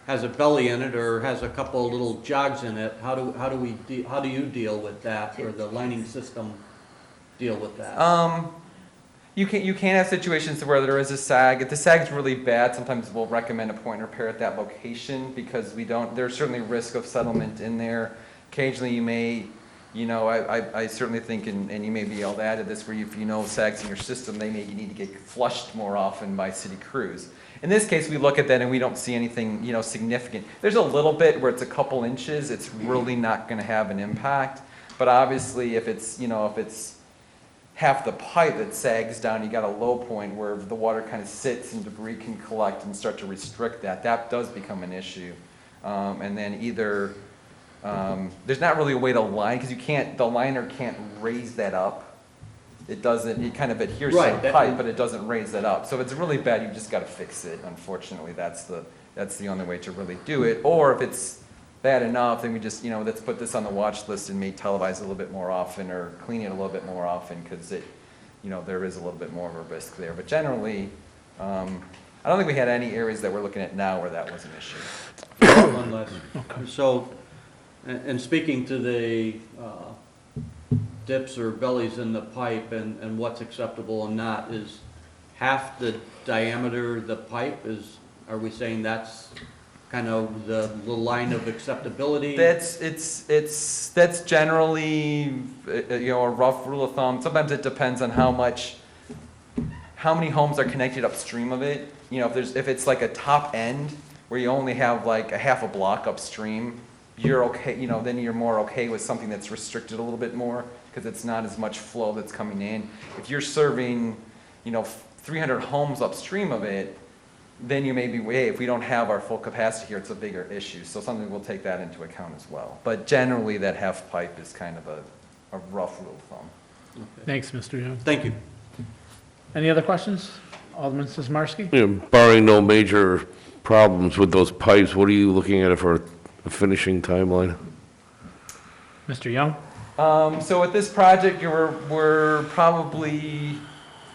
has a belly in it or has a couple little jogs in it, how do you deal with that, or the lining system deal with that? You can have situations where there is a sag. If the sag's really bad, sometimes we'll recommend a point and repair at that location because there's certainly risk of settlement in there. Occasionally you may, you know, I certainly think, and you may be able to add to this, where if you know sags in your system, you need to get flushed more often by city crews. In this case, we look at that and we don't see anything, you know, significant. There's a little bit where it's a couple inches, it's really not going to have an impact. But obviously, if it's half the pipe that sags down, you got a low point where the water kind of sits and debris can collect and start to restrict that. That does become an issue. And then either, there's not really a way to line, because the liner can't raise that up. It kind of adheres to the pipe, but it doesn't raise that up. So if it's really bad, you've just got to fix it. Unfortunately, that's the only way to really do it. Or if it's bad enough, then we just, you know, let's put this on the watch list and may televise it a little bit more often or clean it a little bit more often, because you know, there is a little bit more of a risk there. But generally, I don't think we had any areas that we're looking at now where that was an issue. One last. So, and speaking to the dips or bellies in the pipe and what's acceptable and not, is half the diameter of the pipe, are we saying that's kind of the line of acceptability? That's generally, you know, a rough rule of thumb. Sometimes it depends on how many homes are connected upstream of it. You know, if it's like a top end where you only have like a half a block upstream, you're okay. You know, then you're more okay with something that's restricted a little bit more because it's not as much flow that's coming in. If you're serving, you know, 300 homes upstream of it, then you may be, hey, if we don't have our full capacity here, it's a bigger issue. So something we'll take that into account as well. But generally, that half pipe is kind of a rough rule of thumb. Okay. Thanks, Mr. Young. Thank you. Any other questions? Alderman Sismarski? You know, barring no major problems with those pipes, what are you looking at for a finishing timeline? Mr. Young? So with this project, we're probably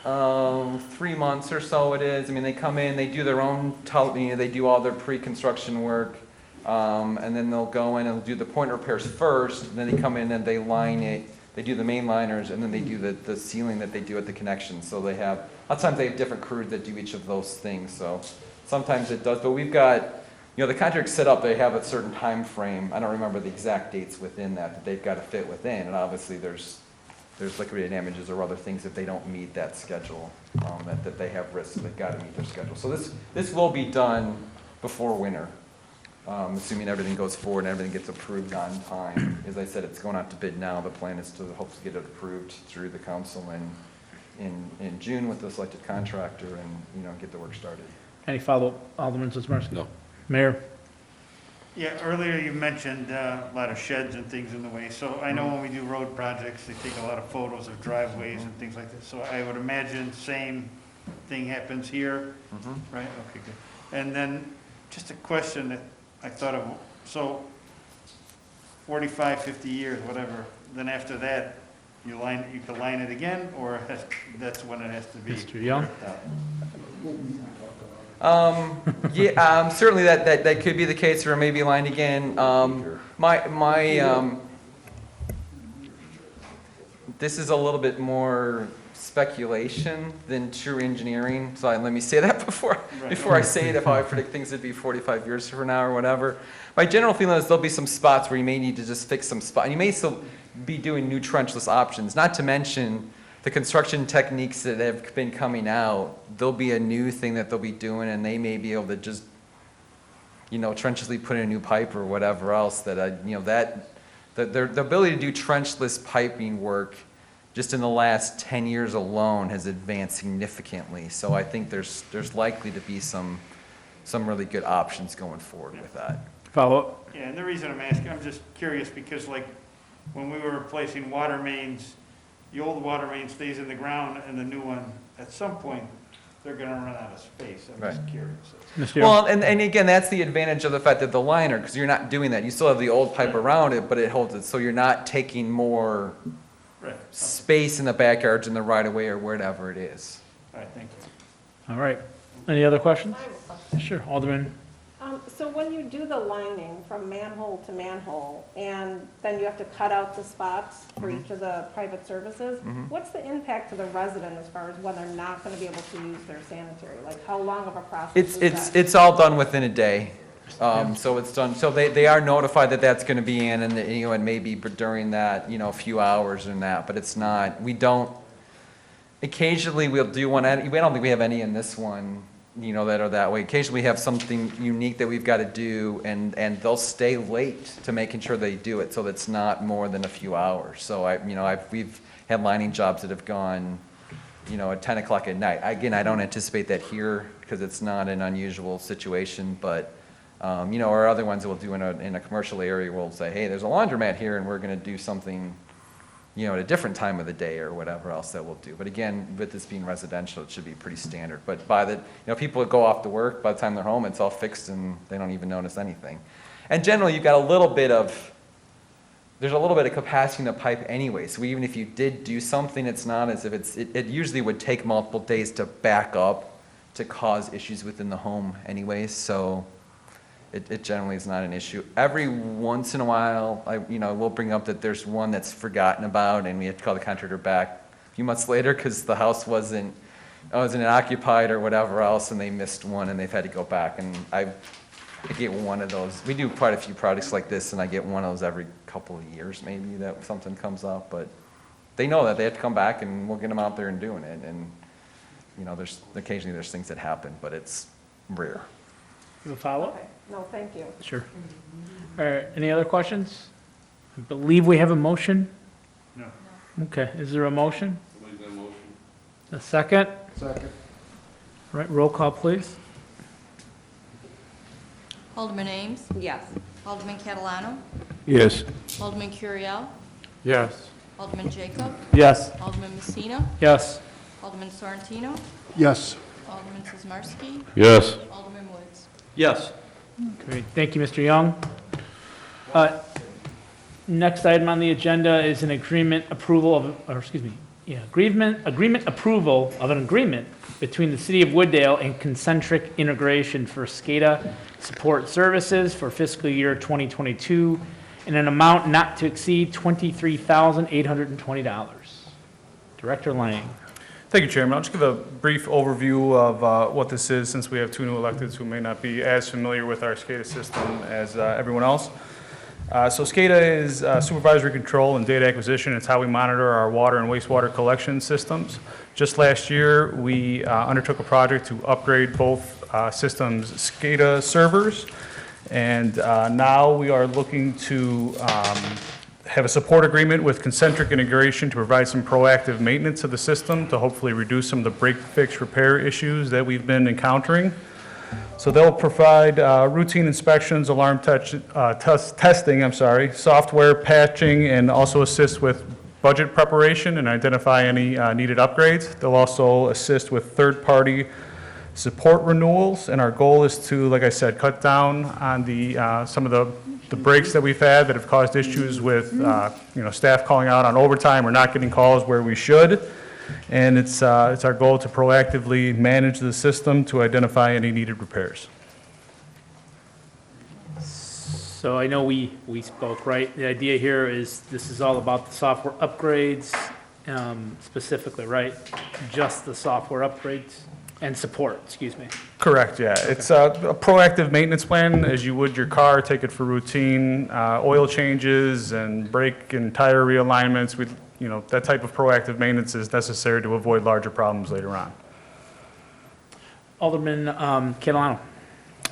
3 months or so it is. I mean, they come in, they do their own, they do all their pre-construction work, and then they'll go in and do the point repairs first, and then they come in and they line it, they do the main liners, and then they do the sealing that they do at the connection. So a lot of times they have different crews that do each of those things, so sometimes it does, but we've got, you know, the contract's set up, they have a certain time frame. I don't remember the exact dates within that they've got to fit within, and obviously there's liquidated damages or other things if they don't meet that schedule, that they have risks, they've got to meet their schedule. So this will be done before winter, assuming everything goes forward and everything gets approved on time. As I said, it's going out to bid now. The plan is to hope to get it approved through the council in June with the selected contractor and, you know, get the work started. Any follow-up, Alderman Sismarski? No. Mayor? Yeah, earlier you mentioned a lot of sheds and things in the way. So I know when we do road projects, they take a lot of photos of driveways and things like this. So I would imagine same thing happens here, right? Okay, good. And then just a question that I thought of. So 45, 50 years, whatever, then after that, you can line it again, or that's when it has to be? Mr. Young? Yeah, certainly that could be the case, or maybe lined again. This is a little bit more speculation than true engineering, so let me say that before I say it, if I predict things to be 45 years from now or whatever. My general feeling is there'll be some spots where you may need to just fix some spot. You may still be doing new trenchless options, not to mention the construction techniques that have been coming out. There'll be a new thing that they'll be doing, and they may be able to just, trenchlessly put in a new pipe or whatever else that, their ability to do trenchless piping work just in the last 10 years alone has advanced significantly. So I think there's likely to be some really good options going forward with that. Follow-up? Yeah, and the reason I'm asking, I'm just curious, because like, when we were replacing water mains, the old water main stays in the ground, and the new one, at some point, they're gonna run out of space. I'm just Right. curious. Mr. Young? Well, and again, that's the advantage of the fact that the liner, because you're not doing that. You still have the old pipe around it, but it holds it, so you're not taking more Right. space in the backyards in the right of way or wherever it is. All right, thank you. All right. Any other questions? Sure, Alderman. So when you do the lining from manhole to manhole, and then you have to cut out the spots for each of the private services, what's the impact to the resident as far as when they're not gonna be able to use their sanitary? Like, how long of a process is that? It's all done within a day. So it's done, so they are notified that that's gonna be in, and, it may be during that, a few hours and that, but it's not, occasionally we'll do one, I don't think we have any in this one, that are that way. Occasionally we have something unique that we've gotta do, and they'll stay late to making sure they do it, so it's not more than a few hours. So we've had lining jobs that have gone, at 10 o'clock at night. Again, I don't anticipate that here, because it's not an unusual situation, but, or other ones that we'll do in a commercial area, we'll say, hey, there's a laundromat here, and we're gonna do something, at a different time of the day or whatever else that we'll do. But again, with this being residential, it should be pretty standard. But people that go off to work, by the time they're home, it's all fixed and they don't even notice anything. And generally, you've got there's a little bit of capacity in the pipe anyway. So even if you did do something, it's not as if it usually would take multiple days to back up to cause issues within the home anyways. So it generally is not an issue. Every once in a while, we'll bring up that there's one that's forgotten about, and we have to call the contractor back a few months later because the house wasn't occupied or whatever else, and they missed one, and they've had to go back. And I get one of those. We do quite a few projects like this, and I get one of those every couple of years maybe that something comes up. But they know that they have to come back, and we'll get them out there and doing it. And there's occasionally things that happen, but it's rare. A follow-up? Okay. No, thank you. Sure. All right, any other questions? I believe we have a motion. No. Okay, is there a motion? A second? Second. All right, roll call, please. Alderman Ames. Yes. Alderman Catalano. Yes. Alderman Curriell. Yes. Alderman Jacob. Yes. Alderman Messina. Yes. Alderman Sorrentino. Yes. Alderman Sizmarsky. Yes. Alderman Woods. Yes. Great, thank you, Mr. Young. Next item on the agenda is an agreement approval agreement approval of an agreement between the City of Wooddale and Concentric Integration for SCADA support services for fiscal year 2022 in an amount not to exceed $23,820. Director Lang. Thank you, Chairman. I'll just give a brief overview of what this is, since we have two new electeds who may not be as familiar with our SCADA system as everyone else. So SCADA is supervisory control and data acquisition. It's how we monitor our water and wastewater collection systems. Just last year, we undertook a project to upgrade both systems' SCADA servers, and now we are looking to have a support agreement with Concentric Integration to provide some proactive maintenance of the system to hopefully reduce some of the break, fix, repair issues that we've been encountering. So they'll provide routine inspections, alarm testing, software patching, and also assist with budget preparation and identify any needed upgrades. They'll also assist with third-party support renewals, and our goal is to, like I said, cut down on the some of the breaks that we've had that have caused issues with staff calling out on overtime or not getting calls where we should, and it's our goal to proactively manage the system to identify any needed repairs. So I know we spoke, right? The idea here is this is all about the software upgrades, specifically, right? Just the software upgrades and support, excuse me. Correct, yeah. It's a proactive maintenance plan, as you would your car, take it for routine oil changes and brake and tire realignments. That type of proactive maintenance is necessary to avoid larger problems later on. Alderman Catalano.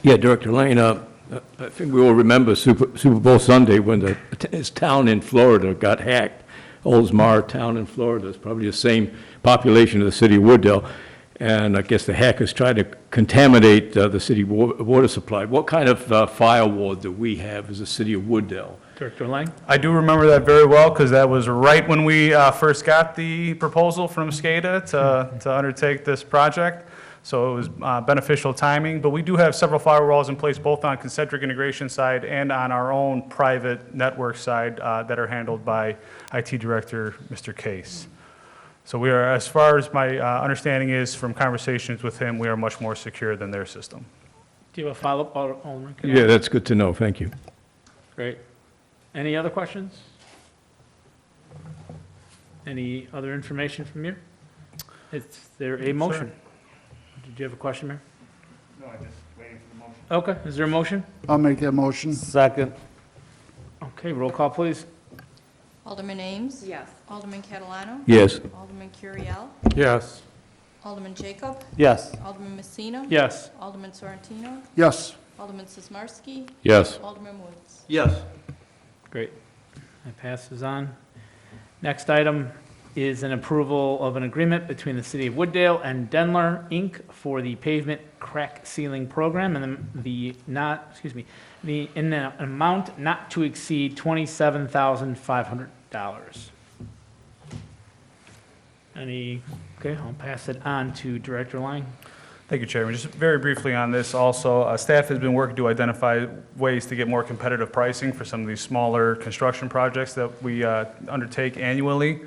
Yeah, Director Lane, I think we all remember Super Bowl Sunday when his town in Florida got hacked. Oldsmar town in Florida, it's probably the same population of the city of Wooddale. And I guess the hackers tried to contaminate the city water supply. What kind of firewall do we have as a city of Wooddale? Director Lang. I do remember that very well because that was right when we first got the proposal from SCADA to undertake this project. So it was beneficial timing, but we do have several firewalls in place both on concentric integration side and on our own private network side that are handled by IT Director Mr. Case. So we are, as far as my understanding is from conversations with him, we are much more secure than their system. Do you have a follow-up, Alderman? Yeah, that's good to know, thank you. Great. Any other questions? Any other information from you? Is there a motion? Did you have a question, Mayor? No, I'm just waiting for the motion. Okay, is there a motion? I'll make that motion. Second. Okay, roll call, please. Alderman Ames. Yes. Alderman Catalano. Yes. Alderman Curiel. Yes. Alderman Jacob. Yes. Alderman Messina. Yes. Alderman Sorrentino. Yes. Alderman Sismarski. Yes. Alderman Woods. Yes. Great. That passes on. Next item is an approval of an agreement between the City of Wooddale and Denler, Inc. for the pavement crack sealing program and in an amount not to exceed $27,500. Okay, I'll pass it on to Director Lang. Thank you, Chairman. Just very briefly on this also, staff has been working to identify ways to get more competitive pricing for some of these smaller construction projects that we undertake annually.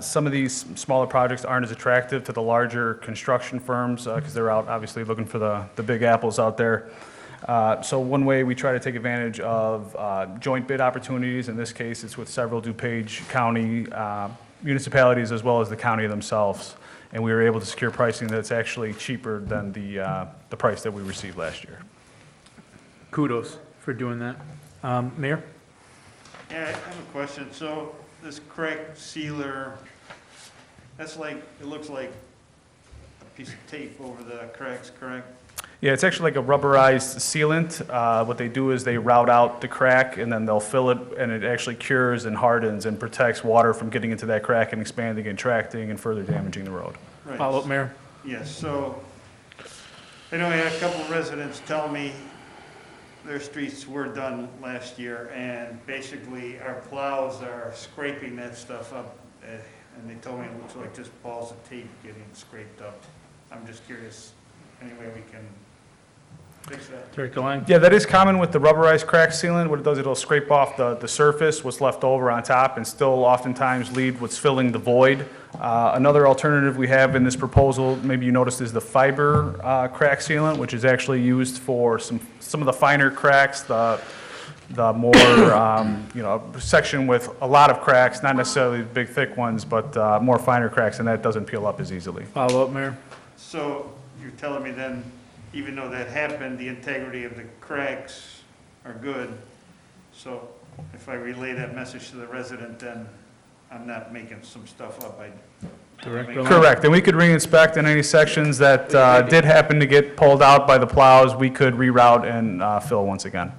Some of these smaller projects aren't as attractive to the larger construction firms because they're out obviously looking for the big apples out there. So one way we try to take advantage of joint bid opportunities, in this case it's with several DuPage County municipalities as well as the county themselves. And we were able to secure pricing that's actually cheaper than the price that we received last year. Kudos for doing that. Mayor? Yeah, I have a question. So this crack sealer, that's like, it looks like a piece of tape over the cracks, correct? Yeah, it's actually like a rubberized sealant. What they do is they route out the crack and then they'll fill it and it actually cures and hardens and protects water from getting into that crack and expanding and tracting and further damaging the road. Right. Follow-up, Mayor? Yes, so I know I had a couple residents tell me their streets were done last year and basically our plows are scraping that stuff up and they told me it looks like just balls of tape getting scraped up. I'm just curious, any way we can fix that? Director Lang? Yeah, that is common with the rubberized crack sealant. What it does, it'll scrape off the surface, what's left over on top, and still oftentimes leave what's filling the void. Another alternative we have in this proposal, maybe you noticed, is the fiber crack sealant, which is actually used for some of the finer cracks, the more, section with a lot of cracks, not necessarily the big thick ones, but more finer cracks, and that doesn't peel up as easily. Follow-up, Mayor? So you're telling me then, even though that happened, the integrity of the cracks are good. So if I relay that message to the resident, then I'm not making some stuff up. Director Lang? Correct, and we could re-inspect in any sections that did happen to get pulled out by the plows, we could reroute and fill once again.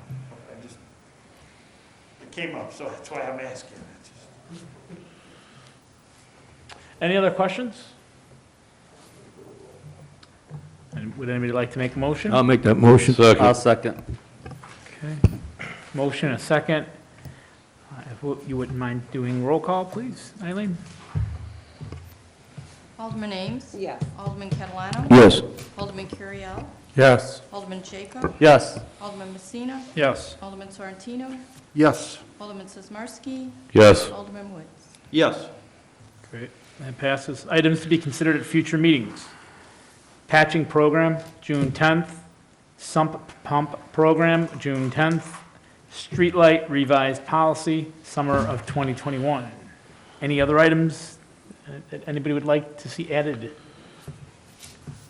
It came up, so that's why I'm asking. Any other questions? And would anybody like to make a motion? I'll make that motion. I'll second. Okay. Motion, a second. If you wouldn't mind doing roll call, please, Eileen? Alderman Ames. Yes. Alderman Catalano. Yes. Alderman Curiel. Yes. Alderman Jacob. Yes. Alderman Messina. Yes. Alderman Sorrentino. Yes. Alderman Sismarski. Yes. Alderman Woods. Yes. Great. That passes. Items to be considered at future meetings. Patching program, June 10th. Sump pump program, June 10th. Streetlight revised policy, summer of 2021. Any other items that anybody would like to see added?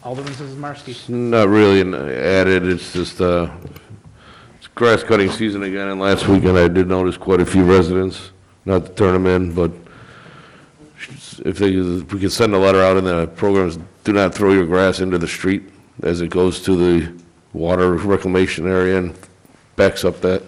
Alderman Zmarsky. Not really added, it's just, it's grass cutting season again, and last weekend I did notice quite a few residents, not to turn them in, but if we could send a letter out in the programs, do not throw your grass into the street as it goes to the water reclamation area and backs up all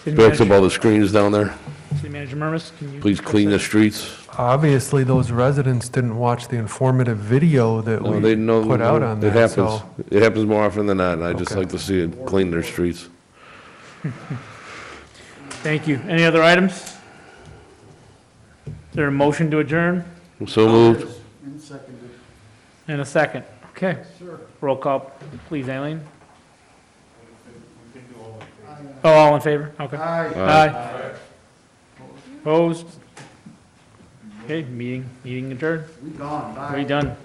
the screens down there. City Manager Murmas, can you? Please clean the streets. Obviously, those residents didn't watch the informative video that No, they we know. put out on It that, happens. so. It happens more often than not, and I just Okay. like to see it clean their streets. Thank you. Any other items? Is there a motion to adjourn? So moved. And a second. Okay. Roll call, please, Aileen. Oh, all in favor? Okay. Aye. Opposed? Okay, meeting adjourned. We gone, bye. We done.